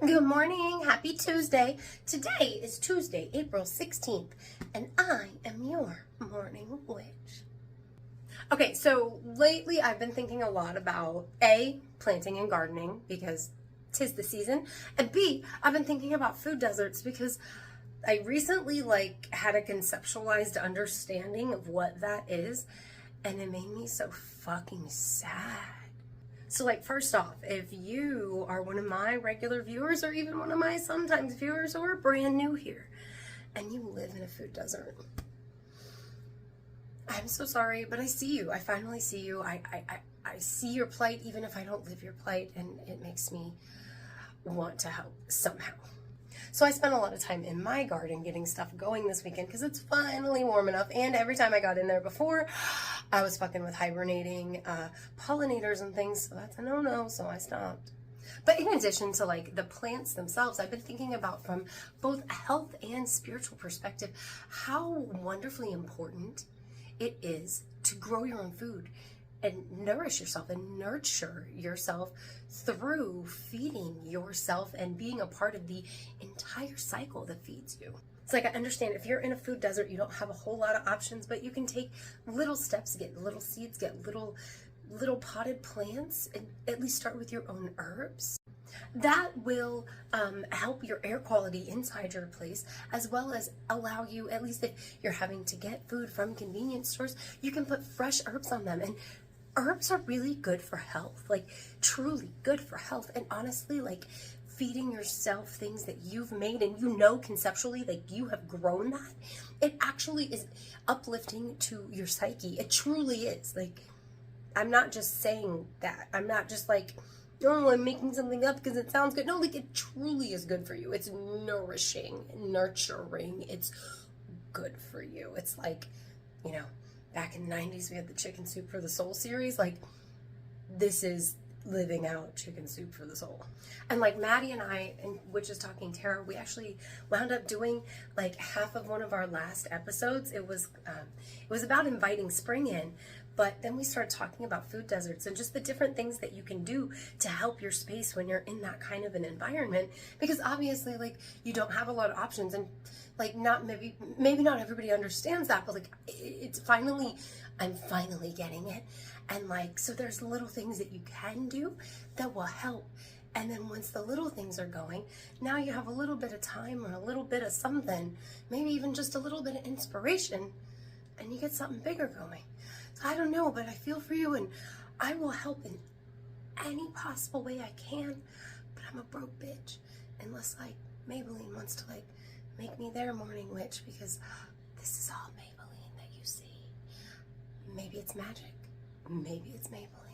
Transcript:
Good morning. Happy Tuesday. Today is Tuesday, April 16th, and I am your morning witch. Okay, so lately I've been thinking a lot about A, planting and gardening because 'tis the season, and B, I've been thinking about food deserts because I recently had a conceptualized understanding of what that is, and it made me so fucking sad. So first off, if you are one of my regular viewers or even one of my sometimes viewers or brand new here and you live in a food desert, I'm so sorry, but I see you. I finally see you. I see your plight even if I don't live your plight, and it makes me want to help somehow. So I spent a lot of time in my garden getting stuff going this weekend because it's finally warm enough, and every time I got in there before, I was fucking with hibernating pollinators and things, so that's a no-no, so I stopped. But in addition to the plants themselves, I've been thinking about from both a health and spiritual perspective how wonderfully important it is to grow your own food and nourish yourself and nurture yourself through feeding yourself and being a part of the entire cycle that feeds you. It's I understand if you're in a food desert, you don't have a whole lot of options, but you can take little steps, get little seeds, get little potted plants, and at least start with your own herbs. That will help your air quality inside your place, as well as allow you, at least if you're having to get food from convenience stores, you can put fresh herbs on them. And herbs are really good for health, truly good for health. And honestly, feeding yourself things that you've made and conceptually, you have grown that, it actually is uplifting to your psyche. It truly is. I'm not just saying that. I'm not just oh, I'm making something up because it sounds good. No, it truly is good for you. It's nourishing, nurturing. It's good for you. It's back in the 90s, we had the Chicken Soup for the Soul series. This is living out Chicken Soup for the Soul. And Maddie and I, and Witches Talking Tarot, we actually wound up doing half of one of our last episodes. It was about inviting spring in, but then we started talking about food deserts and just the different things that you can do to help your space when you're in that kind of an environment, because obviously you don't have a lot of options, and not maybe not everybody understands that, but I'm finally getting it. And so there's little things that you can do that will help. And then once the little things are going, now you have a little bit of time or a little bit of something, maybe even just a little bit of inspiration, and you get something bigger going. So I don't know, but I feel for you, and I will help in any possible way I can, but I'm a broke bitch unless Maybelline wants to make me their morning witch, because this is all Maybelline that you see. Maybe it's magic. Maybe it's Maybelline.